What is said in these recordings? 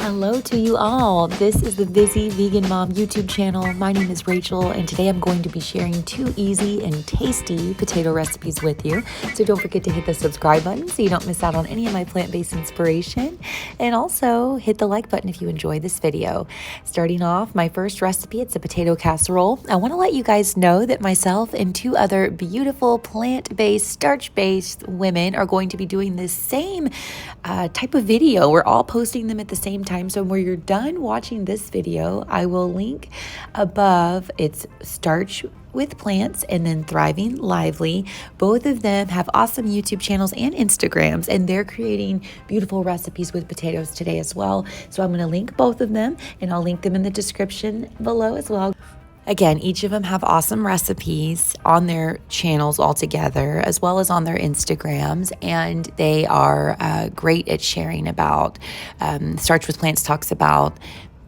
Hello to you all. This is the Busy Vegan Mom YouTube channel. My name is Rachel, and today I'm going to be sharing 2 easy and tasty potato recipes with you. So don't forget to hit the subscribe button so you don't miss out on any of my plant-based inspiration. And also hit the like button if you enjoy this video. Starting off, my first recipe, it's a potato casserole. I want to let you guys know that myself and 2 other beautiful plant-based, starch-based women are going to be doing this same type of video. We're all posting them at the same time. So when you're done watching this video, I will link above. It's Starch with Plants and then Thriving Lively. Both of them have awesome YouTube channels and Instagrams, and they're creating beautiful recipes with potatoes today as well. So I'm going to link both of them, and I'll link them in the description below as well. Again, each of them have awesome recipes on their channels altogether, as well as on their Instagrams, and they are great at sharing about, Starch with Plants talks about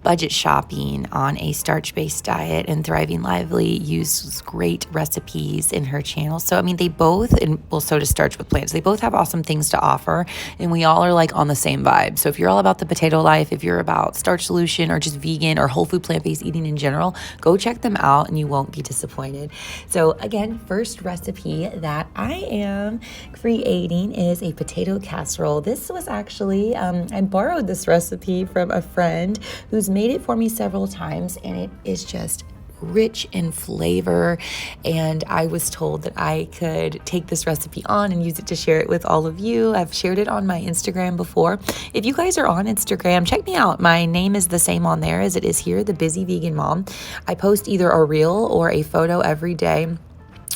budget shopping on a starch-based diet, and Thriving Lively uses great recipes in her channel. So, I mean, they both, and well, so does Starch with Plants, they both have awesome things to offer, and we all are like on the same vibe. So if you're all about the potato life, if you're about starch solution or just vegan or whole food plant-based eating in general, go check them out and you won't be disappointed. So again, first recipe that I am creating is a potato casserole. This was actually, I borrowed this recipe from a friend who's made it for me several times, and it is just rich in flavor, and I was told that I could take this recipe on and use it to share it with all of you. I've shared it on my Instagram before. If you guys are on Instagram, check me out. My name is the same on there as it is here, the Busy Vegan Mom. I post either a reel or a photo every day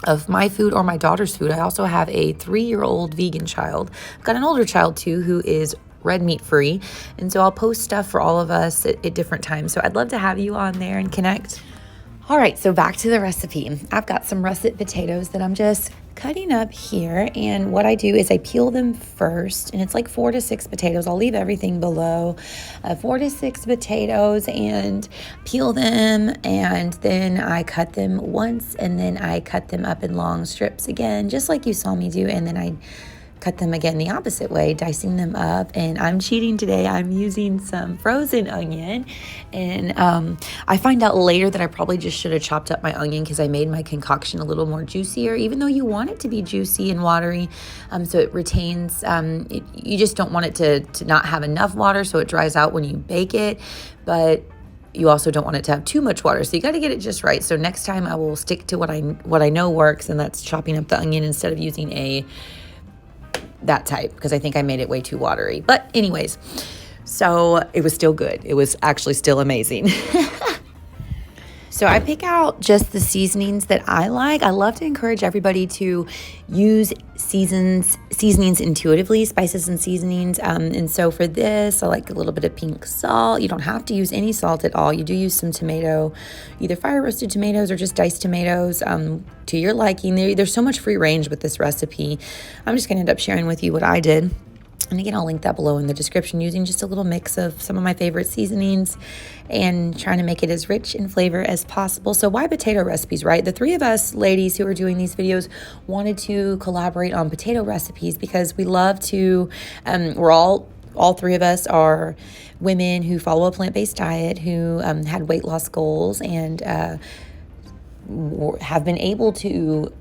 of my food or my daughter's food. I also have a 3-year-old vegan child. I've got an older child too who is red meat free, and so I'll post stuff for all of us at different times. So I'd love to have you on there and connect. All right, so back to the recipe. I've got some russet potatoes that I'm just cutting up here, and what I do is I peel them first, and it's like 4 to 6 potatoes. I'll leave everything below. 4 to 6 potatoes, and peel them, and then I cut them once, and then I cut them up in long strips again, just like you saw me do, and then I cut them again the opposite way, dicing them up. And I'm cheating today. I'm using some frozen onion, and I find out later that I probably just should have chopped up my onion because I made my concoction a little more juicier, even though you want it to be juicy and watery, so it retains, you just don't want it to not have enough water so it dries out when you bake it, but you also don't want it to have too much water, so you got to get it just right. So next time I will stick to what I know works, and that's chopping up the onion instead of using that type, because I think I made it way too watery. But anyways, so it was still good. It was actually still amazing. So I pick out just the seasonings that I like. I love to encourage everybody to use seasonings intuitively, spices and seasonings. And so for this, I like a little bit of pink salt. You don't have to use any salt at all. You do use some tomato, either fire roasted tomatoes or just diced tomatoes, to your liking. There's so much free range with this recipe. I'm just going to end up sharing with you what I did. And again, I'll link that below in the description, using just a little mix of some of my favorite seasonings and trying to make it as rich in flavor as possible. So why potato recipes, right? The 3 of us ladies who are doing these videos wanted to collaborate on potato recipes because we love to, we're all 3 of us are women who follow a plant-based diet, who had weight loss goals, and have been able to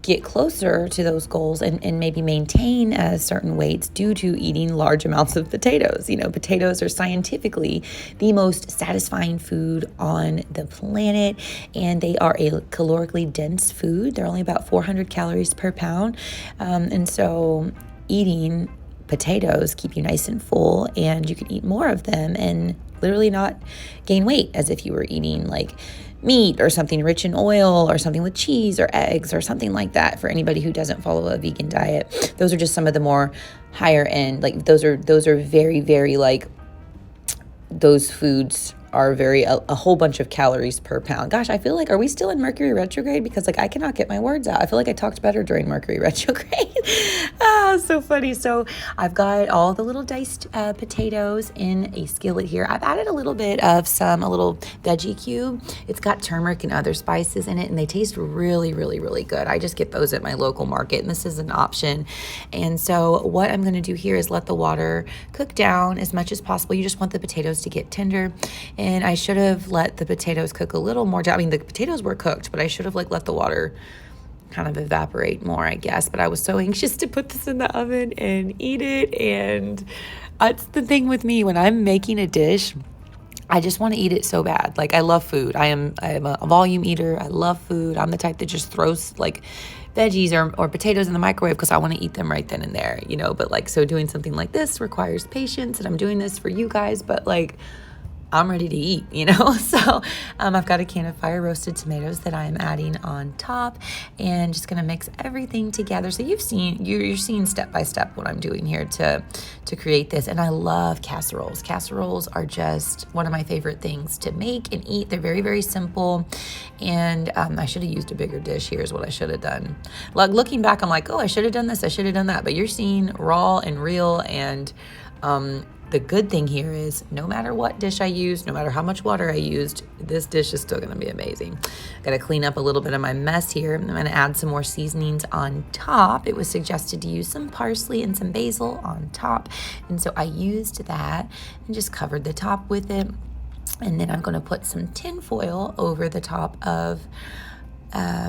get closer to those goals and maybe maintain certain weights due to eating large amounts of potatoes. You know, potatoes are scientifically the most satisfying food on the planet, and they are a calorically dense food. They're only about 400 calories per pound, and so eating potatoes keep you nice and full, and you can eat more of them and literally not gain weight as if you were eating like meat or something rich in oil or something with cheese or eggs or something like that. For anybody who doesn't follow a vegan diet, those are just some of the more higher end, like those are very, very, like, those foods are a whole bunch of calories per pound. Gosh, I feel like, are we still in Mercury retrograde? Because like I cannot get my words out. I feel like I talked better during Mercury retrograde. So funny. So I've got all the little diced potatoes in a skillet here. I've added a little bit of a little veggie cube. It's got turmeric and other spices in it, and they taste really, really, really good. I just get those at my local market, and this is an option. And so what I'm going to do here is let the water cook down as much as possible. You just want the potatoes to get tender. And I should have let the potatoes cook a little more down. I mean, the potatoes were cooked, but I should have like let the water kind of evaporate more, I guess. But I was so anxious to put this in the oven and eat it. And that's the thing with me when I'm making a dish. I just want to eat it so bad. Like, I love food. I am a volume eater. I love food. I'm the type that just throws like veggies or potatoes in the microwave because I want to eat them right then and there, but like, so doing something like this requires patience, and I'm doing this for you guys, but like, I'm ready to eat, So I've got a can of fire roasted tomatoes that I'm adding on top, and just gonna mix everything together. So you're seeing step by step what I'm doing here to create this. And I love casseroles. Casseroles are just one of my favorite things to make and eat. They're very, very simple. And I should have used a bigger dish. Here's what I should have done. Like, looking back, I'm like, oh, I should have done this. I should have done that. But you're seeing raw and real. And the good thing here is no matter what dish I use, no matter how much water I used, this dish is still going to be amazing. Got to clean up a little bit of my mess here. I'm going to add some more seasonings on top. It was suggested to use some parsley and some basil on top. And so I used that and just covered the top with it. And then I'm going to put some tin foil over the top of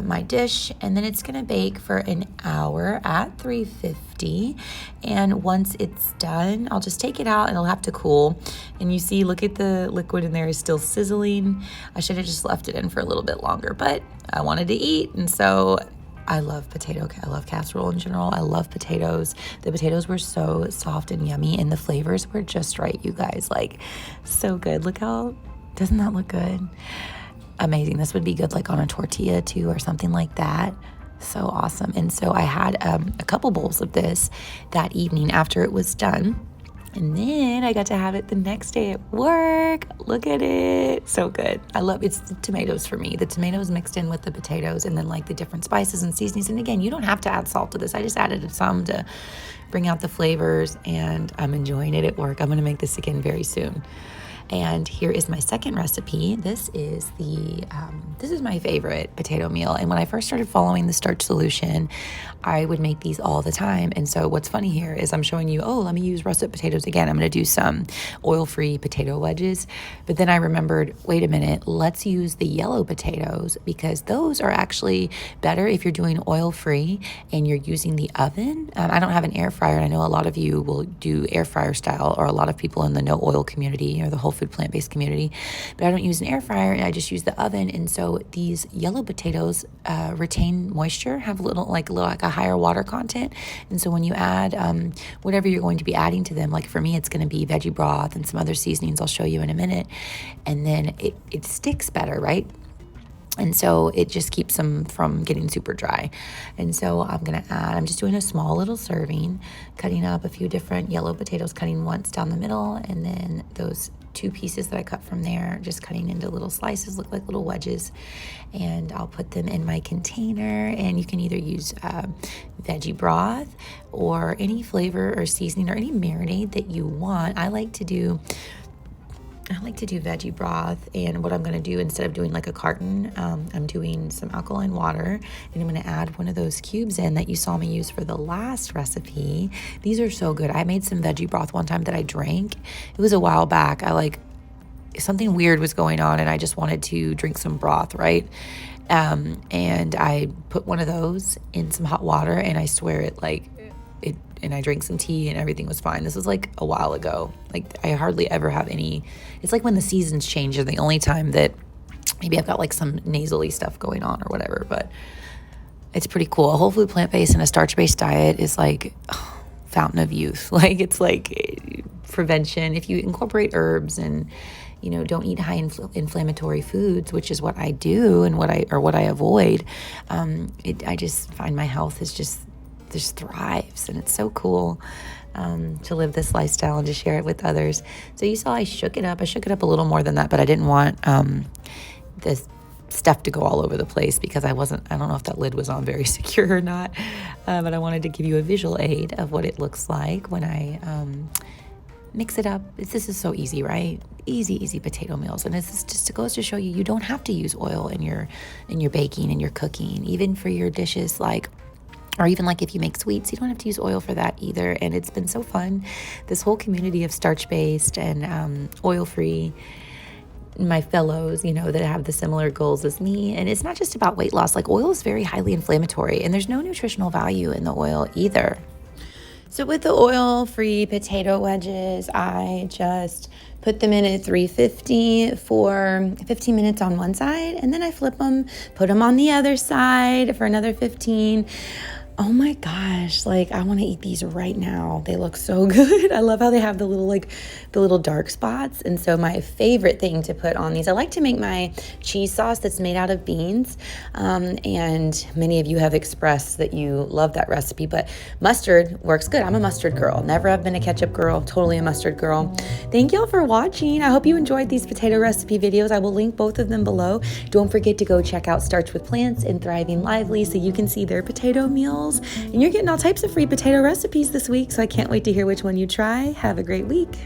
my dish, and then it's gonna bake for an hour at 350. And once it's done, I'll just take it out and it'll have to cool. And you see, look at the liquid in there is still sizzling. I should have just left it in for a little bit longer, but I wanted to eat, and so I love I love casserole in general. I love potatoes. The potatoes were so soft and yummy, and the flavors were just right, you guys. Like, so good. Doesn't that look good? Amazing. This would be good like on a tortilla too, or something like that. So awesome. And so I had a couple bowls of this that evening after it was done. And then I got to have it the next day at work. Look at it. So good. It's the tomatoes for me. The tomatoes mixed in with the potatoes, and then like the different spices and seasonings. And again, you don't have to add salt to this. I just added some to bring out the flavors, and I'm enjoying it at work. I'm going to make this again very soon. And here is my second recipe. This is my favorite potato meal. And when I first started following the Starch solution, I would make these all the time. And so what's funny here is I'm showing you, let me use russet potatoes again. I'm going to do some oil-free potato wedges. But then I remembered, wait a minute, let's use the yellow potatoes, because those are actually better if you're doing oil-free and you're using the oven. I don't have an air fryer, and I know a lot of you will do air fryer style, or a lot of people in the no oil community or the whole food plant-based community, but I don't use an air fryer, and I just use the oven. And so these yellow potatoes retain moisture, have a little like a higher water content. And so when you add whatever you're going to be adding to them, like for me, it's going to be veggie broth and some other seasonings I'll show you in a minute, and then it sticks better, right? And so it just keeps them from getting super dry. And so I'm just doing a small little serving, cutting up a few different yellow potatoes, cutting once down the middle, and then those two pieces that I cut from there, just cutting into little slices, look like little wedges. And I'll put them in my container, and you can either use veggie broth or any flavor or seasoning or any marinade that you want. I like to do veggie broth, and what I'm going to do, instead of doing like a carton, I'm doing some alkaline water, and I'm going to add one of those cubes in that you saw me use for the last recipe. These are so good. I made some veggie broth one time that I drank. It was a while back. Something weird was going on, and I just wanted to drink some broth, right? And I put one of those in some hot water, and I swear and I drank some tea and everything was fine. This was like a while ago. Like, I hardly ever have it's like when the seasons change are the only time that maybe I've got like some nasally stuff going on or whatever, but it's pretty cool. A whole food plant-based and a starch-based diet is like fountain of youth. Like, it's like prevention. If you incorporate herbs and, don't eat high inflammatory foods, which is what I do and what I avoid, I just find my health is just just thrives, and it's so cool to live this lifestyle and to share it with others. So you saw I shook it up. I shook it up a little more than that, but I didn't want this stuff to go all over the place because I don't know if that lid was on very secure or not, but I wanted to give you a visual aid of what it looks like when I mix it up. This is so easy, right? Easy potato meals. And this just goes to show you, you don't have to use oil in your baking and your cooking, even for your dishes, or even like if you make sweets, you don't have to use oil for that either. And it's been so fun. This whole community of starch-based and oil-free, my fellows, that have the similar goals as me. And it's not just about weight loss. Like, oil is very highly inflammatory, and there's no nutritional value in the oil either. So with the oil-free potato wedges, I just put them in at 350 for 15 minutes on one side, and then I flip them, put them on the other side for another 15. Oh my gosh, I want to eat these right now. They look so good. I love how they have the little dark spots. And so my favorite thing to put on these, I like to make my cheese sauce that's made out of beans. And many of you have expressed that you love that recipe, but mustard works good. I'm a mustard girl. Never have been a ketchup girl, totally a mustard girl. Thank y'all for watching. I hope you enjoyed these potato recipe videos. I will link both of them below. Don't forget to go check out Starch with Plants and Thriving Lively so you can see their potato meals. And you're getting all types of free potato recipes this week, so I can't wait to hear which one you try. Have a great week.